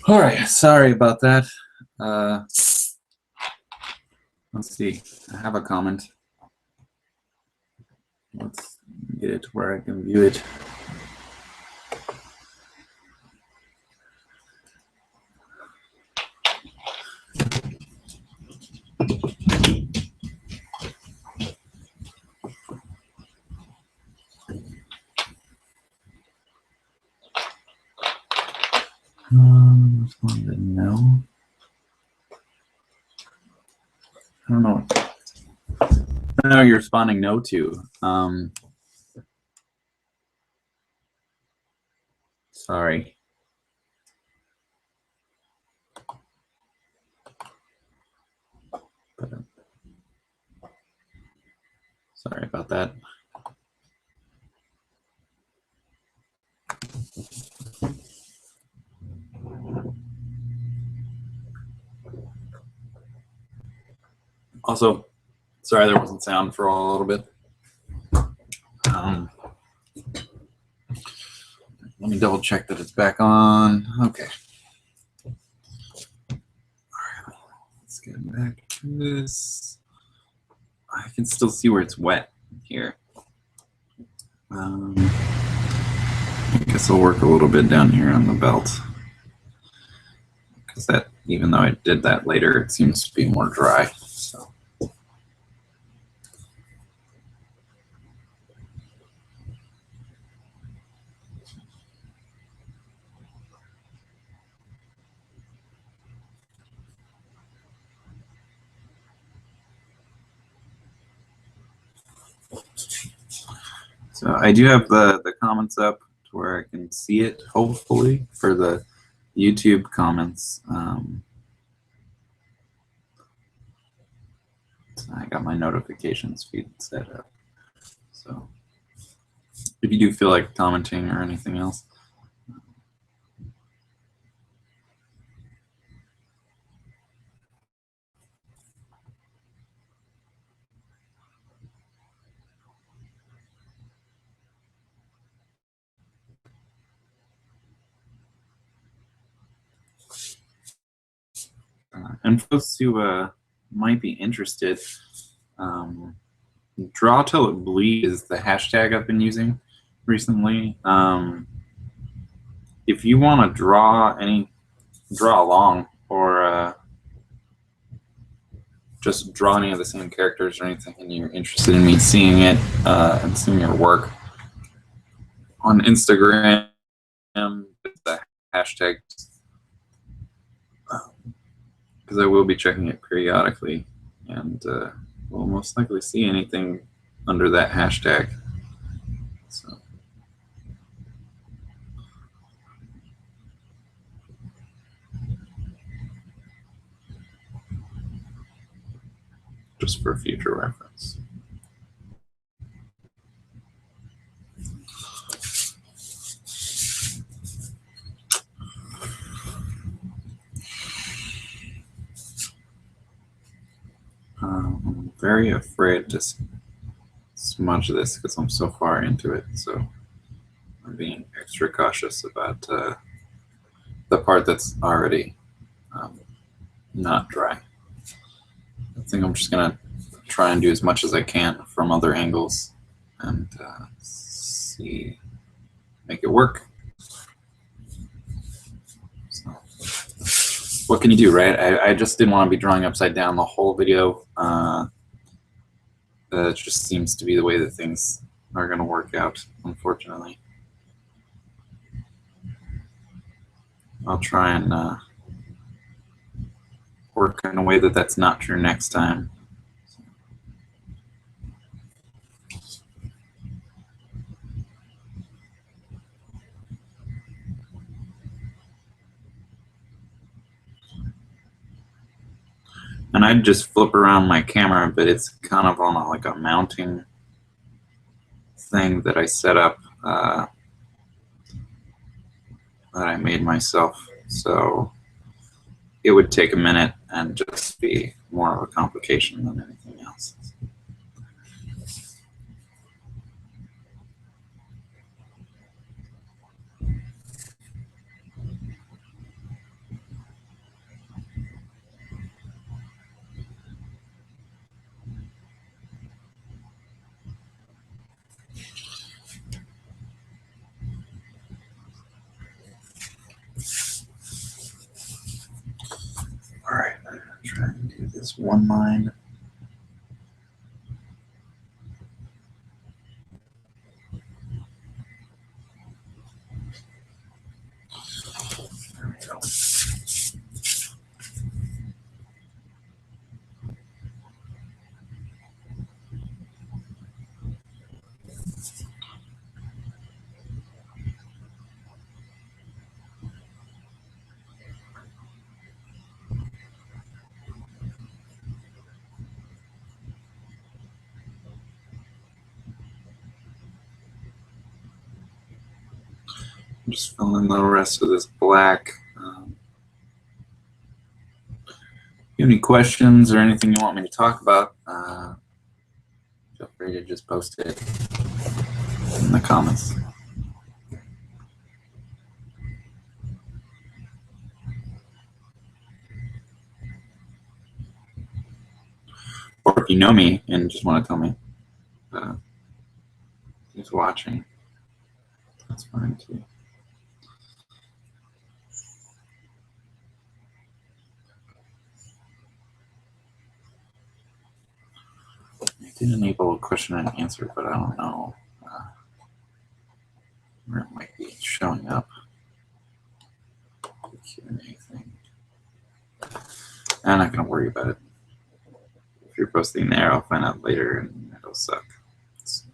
All right, sorry about that. Let's see. I have a comment. Let's get it to where I can view it. Responded no. I don't know. I know you're responding no to. Sorry. Sorry about that. Also, sorry there wasn't sound for a little bit. Let me double check that it's back on. Okay. All right. Let's get back to this. I can still see where it's wet here. I guess I'll work a little bit down here on the belt. Because that, even though I did that later, it seems to be more dry. So. So I do have the comments up to where I can see it, hopefully, for the YouTube comments. I got my notifications feed set up. So if you do feel like commenting or anything else. And for those who might be interested, draw till it bleeds is the hashtag I've been using recently. If you want to draw along, or just draw any of the same characters or anything, and you're interested in me seeing it and seeing your work on Instagram, the hashtag, because I will be checking it periodically, and we'll most likely see anything under that hashtag. So, just for future reference. I'm very afraid to smudge this because I'm so far into it, so I'm being extra cautious about the part that's already not dry. I think I'm just gonna try and do as much as I can from other angles and see, make it work. So, what can you do, right? I just didn't want to be drawing upside down the whole video. It just seems to be the way that things are going to work out, unfortunately. I'll try and work in a way that that's not true next time. And I'd just flip around my camera, but it's kind of on like a mounting thing that I set up that I made myself. So it would take a minute and just be more of a complication than anything else. All right, I'm gonna try and do this one line. There we go. I'm just filling in the rest of this black. If you have any questions or anything you want me to talk about, feel free to just post it in the comments. Or if you know me and just want to tell me who's watching, that's fine too. I did enable a question and answer, but I don't know where it might be showing up. The Q&A thing. I'm not going to worry about it. If you're posting there, I'll find out later and it'll suck. So.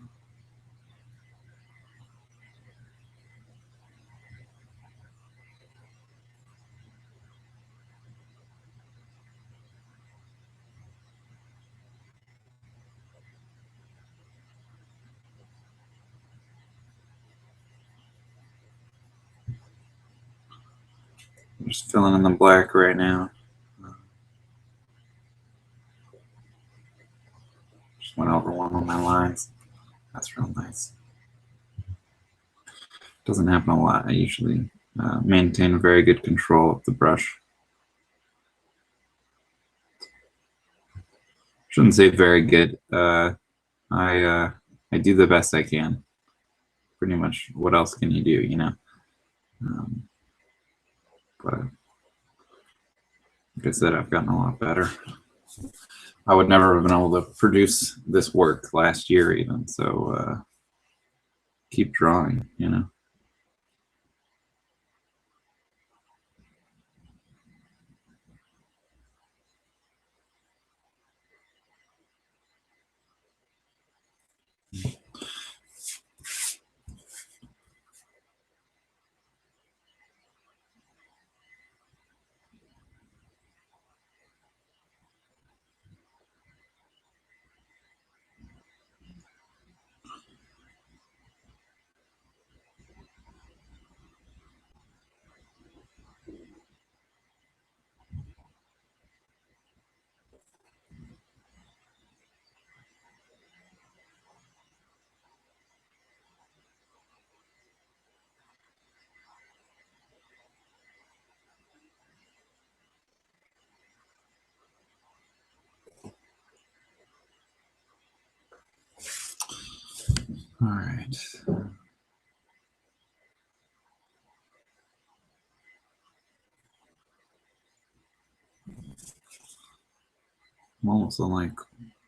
I'm just filling in the black right now. Just went over one of my lines. That's real nice. Doesn't happen a lot. I usually maintain very good control of the brush. Shouldn't say very good. I do the best I can. Pretty much, what else can you do, you know? But like I said, I've gotten a lot better. I would never have been able to produce this work last year even, so keep drawing, you know. All right. I'm almost on like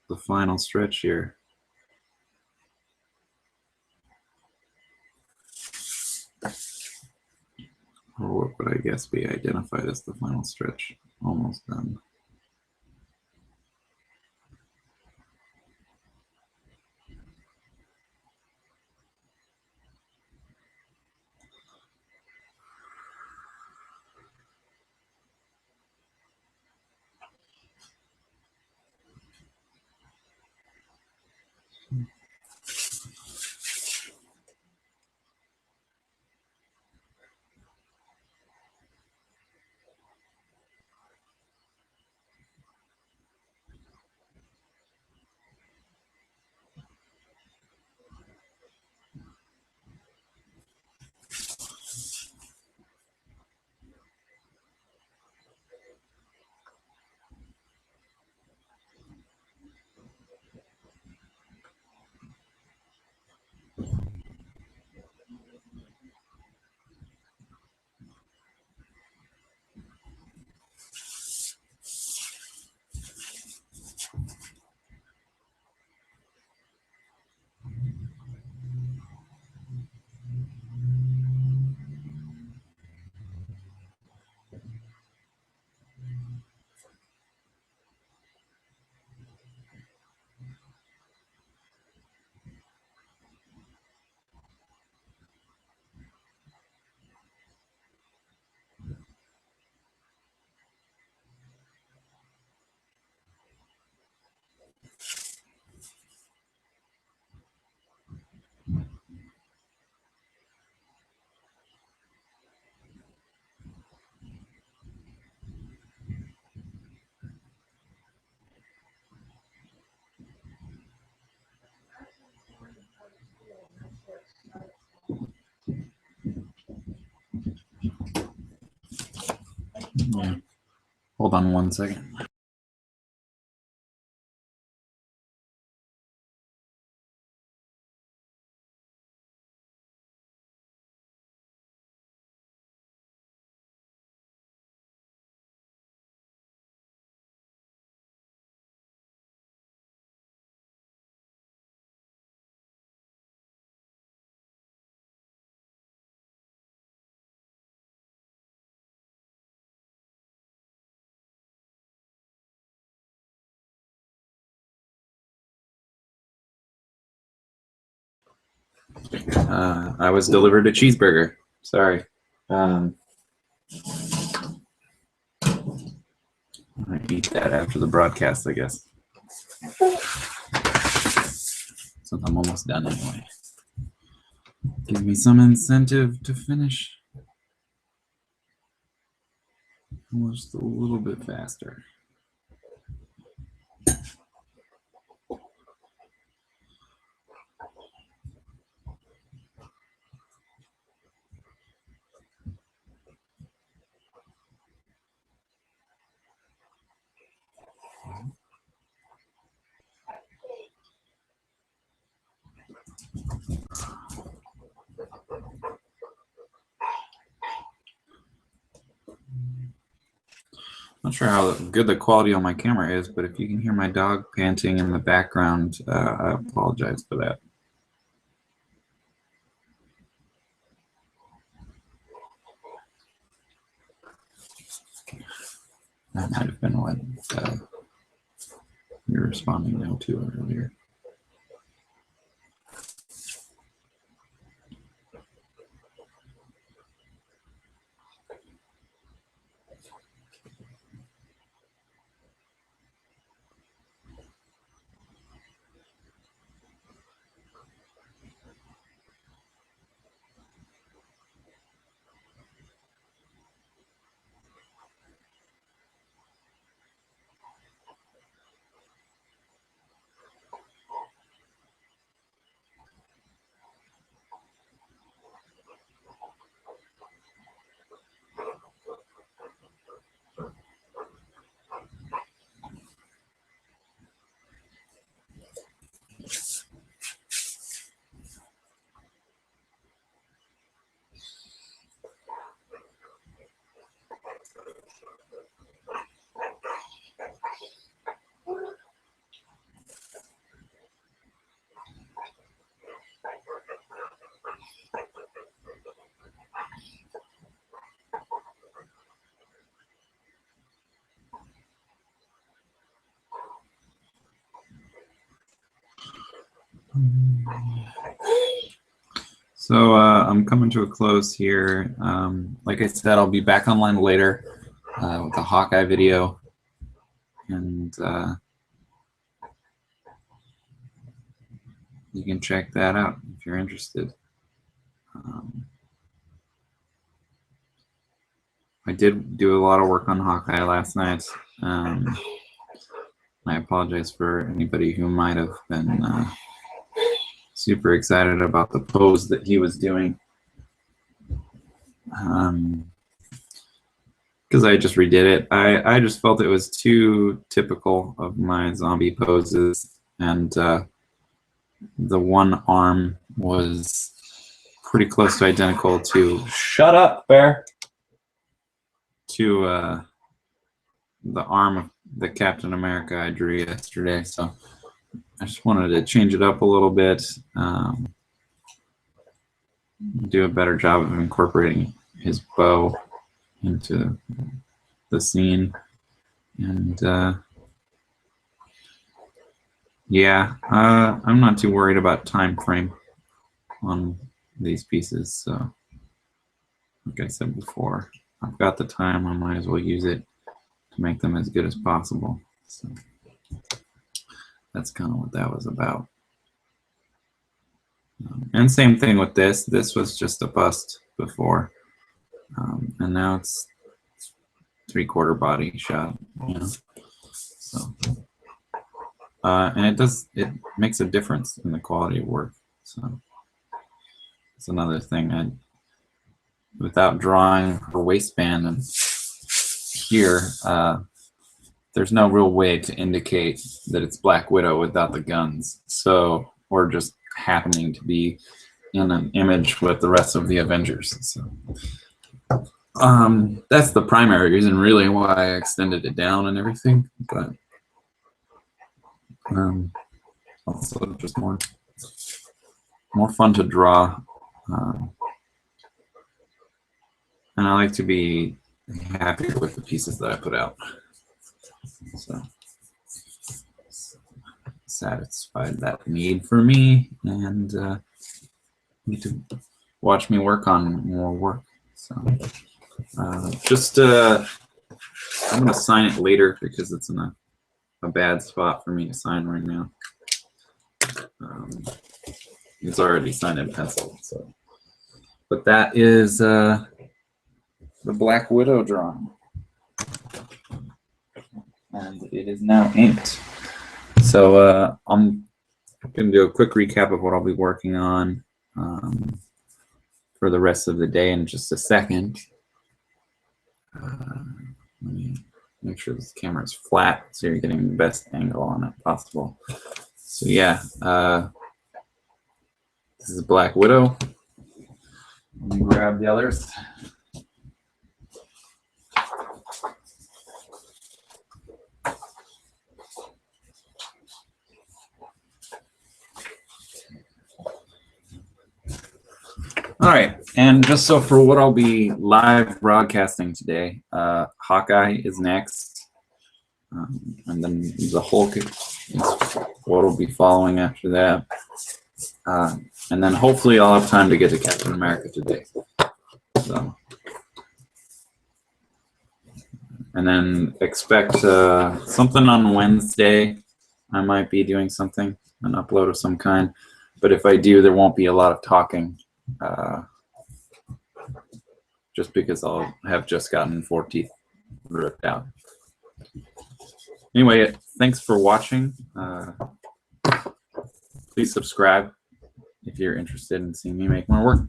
the final stretch here. Or what would I guess be identified as the final stretch? Almost done. Yeah. Hold on one second. I was delivered a cheeseburger. Sorry. I eat that after the broadcast, I guess. Since I'm almost done anyway. Give me some incentive to finish just a little bit faster. Not sure how good the quality on my camera is, but if you can hear my dog panting in the background, I apologize for that. That might have been what you're responding now to earlier. So I'm coming to a close here. Like I said, I'll be back online later with the Hawkeye video, and you can check that out if you're interested. I did do a lot of work on Hawkeye last night. I apologize for anybody who might have been super excited about the pose that he was doing. Because I just redid it. I just felt it was too typical of my zombie poses, and the one arm was pretty close to identical to shut up, bear, to the arm of the Captain America I drew yesterday. So I just wanted to change it up a little bit, do a better job of incorporating his bow into the scene. And yeah, I'm not too worried about time frame on these pieces. So like I said before, I've got the time, I might as well use it to make them as good as possible. So that's kind of what that was about. And same thing with this. This was just a bust before, and now it's 3/4 body shot. You know? So, and it makes a difference in the quality of work. So it's another thing. Without drawing her waistband and here, there's no real way to indicate that it's Black Widow without the guns. So, or just happening to be in an image with the rest of the Avengers. So that's the primary reason really why I extended it down and everything, but also just more fun to draw, and I like to be happier with the pieces that I put out. So satisfied that need for me, and need to watch me work on more work. So I'm gonna sign it later because it's in a bad spot for me to sign right now. It's already signed in pencil. So, but that is the Black Widow drawing, and it is now inked. So I'm gonna do a quick recap of what I'll be working on for the rest of the day in just a second. Let me make sure this camera is flat so you're getting the best angle on it possible. So yeah, this is Black Widow. Let me grab the others. All right, and just so for what I'll be live broadcasting today, Hawkeye is next, and then the Hulk is what will be following after that, and then hopefully I'll have time to get to Captain America today. So, and then expect something on Wednesday. I might be doing something, an upload of some kind, but if I do, there won't be a lot of talking. Just because I'll have just gotten 4 teeth ripped out. Anyway, thanks for watching. Please subscribe if you're interested in seeing me make more work.